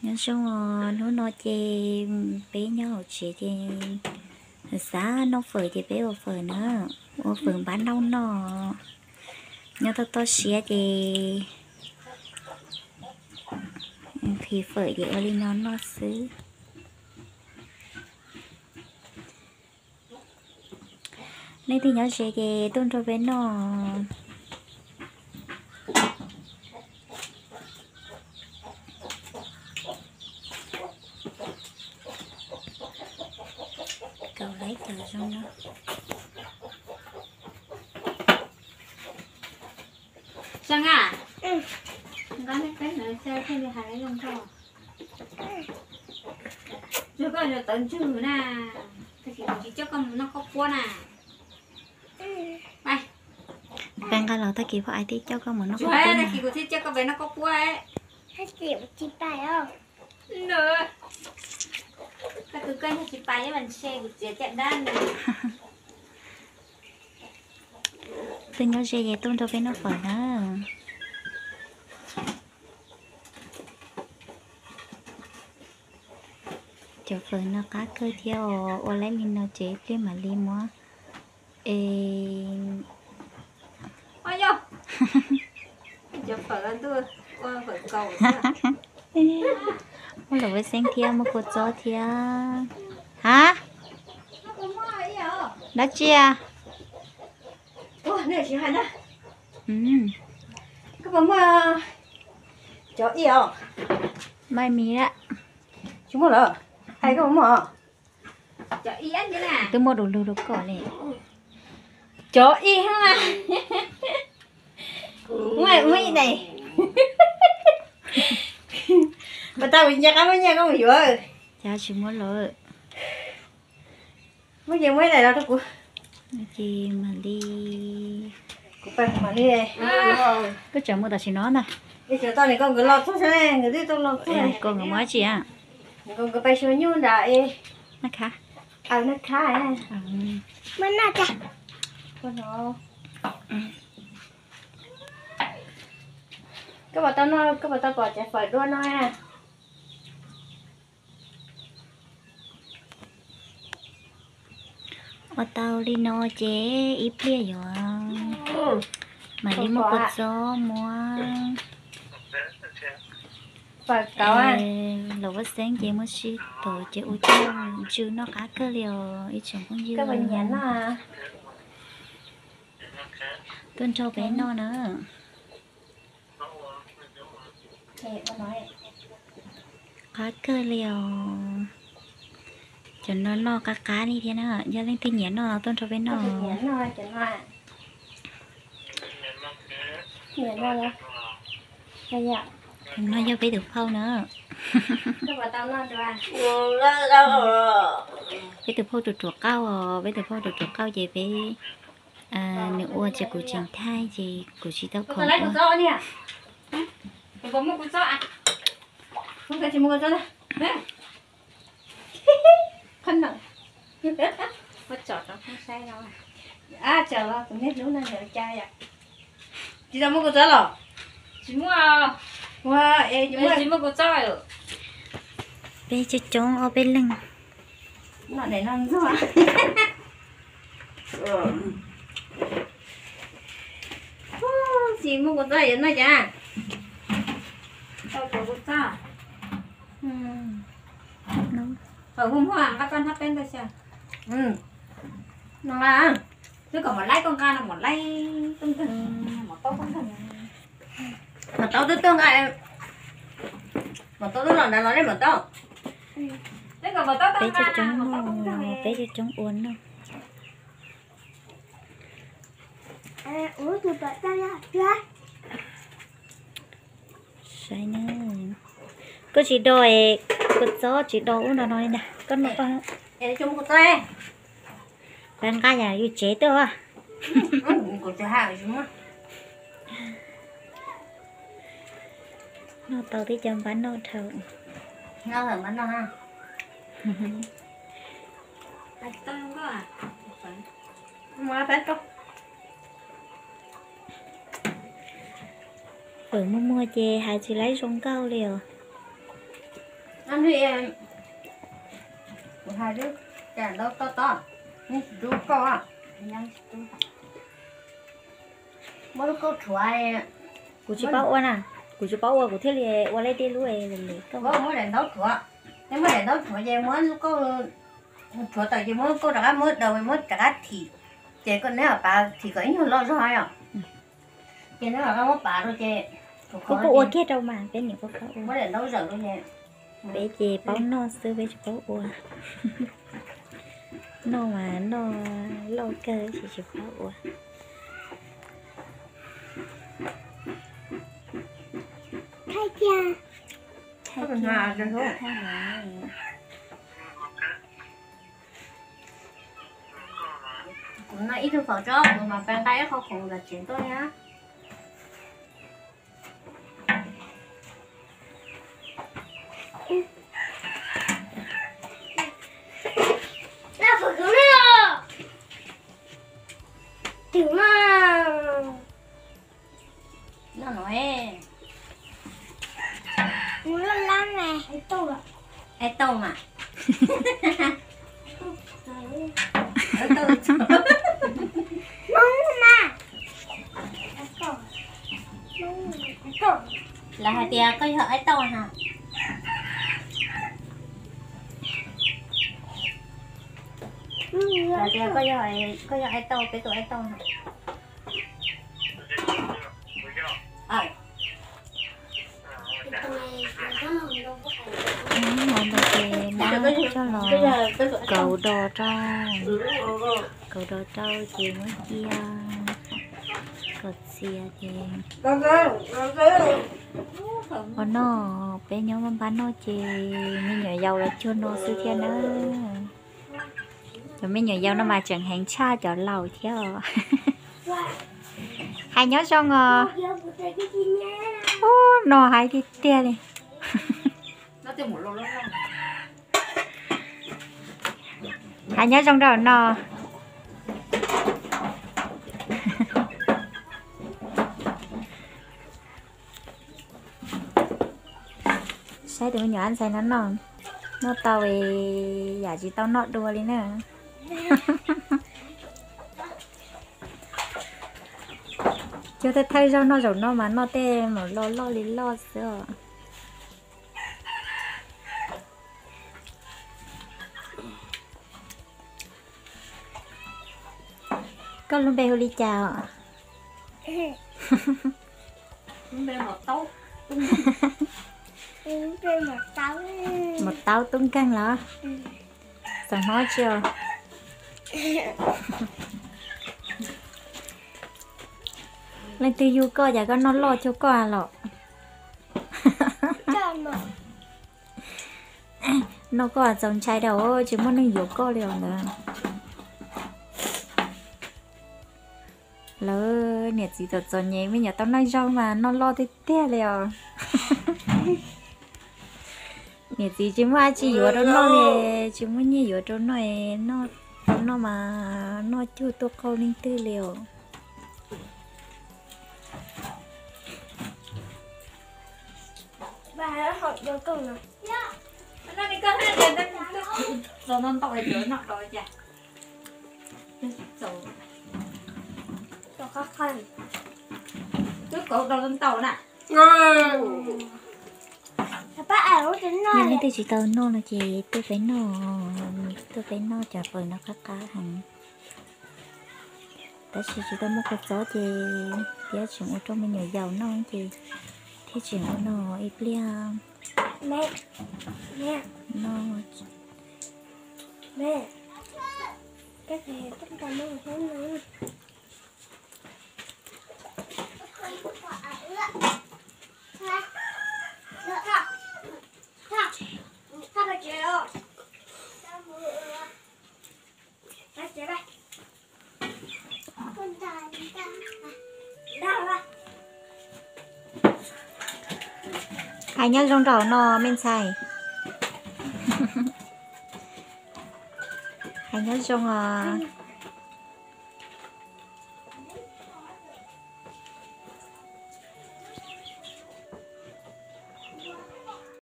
nhưng xong rồi nó chê bé nhau chị thì xã nó phơi thì bé ở phơi nữa ở phơi bán đâu nó nhưng tôi xía thì phơi thì ở bên nó xứ nên thì nhớ sẽ cái tôn cho bé nó cầu lấy cầu xong đó Sang à? Ừ. Con lấy cái nữa sao thêm đi lấy luôn cho. Chưa có được tận chữ nè. Cái gì chỉ cho con nó có qua nè. Này. đang cái là ta kịp ai tí cho con mà nó có cuốn nè. Kịp thì cho con bé nó có qua ấy. Hết chịu chị bài không? Nữa. Cái cứ kênh chị bài với bạn xe của chị chạy đan này. tôi nhớ sẽ cái tôn cho bé nó phở đó cho phở nó cá cơ theo ô lấy linh nó chế cái mà lim á ê ôi vô cho phở ăn tôi ôi phở cầu một lần với sen theo một cột gió theo hả đã chia ôi này chị Hạnh á các bạn mà cho yêu mai mì đó chúng nó là hay cái mà cho y ăn thế nào tôi mua đồ lù đồ cỏ này cho y ha ngoài này mà tao bị nhắc á nha con hiểu ơi chào chị mua lỡ mấy gì mấy này đâu đó chị mà đi của bạn mà đi này cứ chờ mua tao chỉ nó nè đi chờ tao này con cứ lo thuốc này người đi tao lo thuốc này con người mới chị à con cứ bay xuống nhún đại nó khá nó khá à Mà nào chả con nó các bạn tao bỏ chạy phải đua nó à ở tao đi nó chế ít bia rồi mà đi một cột gió mua phải cáo à lâu quá sáng chế mới xí tổ chế ô tô chứ nó cá cơ liều ít chồng cũng dư các bạn nhắn à tuân cho bé nó nữa cá cơ liều cho nó cá đi thế nào giờ lên tin nhắn nó tuân cho bé nó nhắn rồi chẳng hạn nhắn rồi đây ạ nó vô phải được phao nữa các bạn tao nói rồi phải được phao chuột cao phải được phao chuột cao về về nếu ua chỉ của trình thai gì của chị tao còn lấy của gió nè có một con gió à không phải chỉ một con gió này khăn nặng mất chọt nó không sai đâu à chờ lo tụi biết lúc này là chai à chị đâu mua con gió rồi chị mua à wow chị mua con gió rồi bé cho trống ở bên lưng nó để nó gió chị mua con gió vậy nó chả tao có con gió ở hôm qua các con hấp lên đây chưa nó là chứ còn một lấy con ca là một lấy tinh thần một tô tinh thần một tô tinh thần ai một tô tinh thần đã nói đấy một tô thế còn một tô bé tinh cho thần bé cho trống uốn đâu ủa tụi bạn tao ra chưa? sai nữa cô chỉ đòi cột gió chỉ đòi uống nó nói nè con một con em chung một tay đang ca nhà yêu chế tôi à của chị hàng chúng á nó tao tí chăm bán nó thầu nó là bánh nó ha tao không có à không có bán không ở mua chè hai chị lấy sông cao liều ăn thì một hai đứa chả đâu to to nhưng chú co à nhang chú mỗi câu chuối của chị bao uốn à của chị bao uốn của thế là uốn lấy đi luôn rồi có mỗi lần đấu chuối nếu mỗi lần đấu chuối về mỗi lúc có chuối tại vì mỗi câu đã mỗi đầu mỗi cả thịt chị còn nếu mà bà thì có nhiều lo rồi à chị nếu mà không có bà rồi chị có uốn kết đâu mà cái những có uốn mỗi lần đấu giờ luôn nha bé chị bao no xưa bé chị bao uốn no mà no lâu cơ chị bao uốn Thay cha. có cần hòa rồi thôi cũng nói ít hơn phở cho mà bàn tay không khổ là chuyện tôi nhá Là phải cứng nữa. Tưởng mà. nó nói Muốn lo lắng này. Hãy tôi ạ. ai tâu mà Đấy. ai tâu Mong mà. Hãy tôi. Mong hãy tôi. là hai tia có họ ai tâu hả là tia có họ ai tâu cái tụi ai tâu hả ngon đâu chị đã cho nó cầu đồ trâu chị mới chia cột xìa chị nó bé nhóm mà bán nó chị mình nhỏ giàu là chưa nó xưa kia nữa rồi mình nhỏ giàu nó mà chẳng hạn cha cho lầu theo hai nhớ cho ngờ ô nó hai thì tia đi nó tiêu một lô lô hai nhớ trong đó nó sai tụi mình nhỏ ăn sai nó tao về giả chỉ tao nọ đùa đi nè chưa thấy thay cho nó rồi nó mà nó tê mà lo lý lo sợ con luôn bê đi chào bên một tấu Trên một táo tung căng là sao nói chưa lên từ du coi giờ con nó lo cho con lọ nó có dòng trái đầu chứ muốn nên dụ co liền nữa lỡ nhiệt gì thật rồi nhé bây giờ tao nói rau mà nó lo thì té liền nhiệt gì chứ mà chỉ dụ đó nó nè chứ muốn như dụ đó này nó mà nó chưa tô câu linh tư liền Bà đã học được câu nào? nó đi con hết rồi nó tội chữa nọ rồi chả rồi Cho khó khăn. trước cổ đầu lên tàu nè Bác ảo tính nói nhưng tôi chỉ tao nó là chị tôi phải nó trả lời nó cá hàng ta chỉ tao một cái gió chị giá chuyện ở trong mình nhỏ giàu nó chị thế chuyện của nó ít liang Mẹ. Mẹ. nó Mẹ. Cái này tất cả mọi người thấy nữa. ai nhớ trong đầu nó men xài ai nhớ trong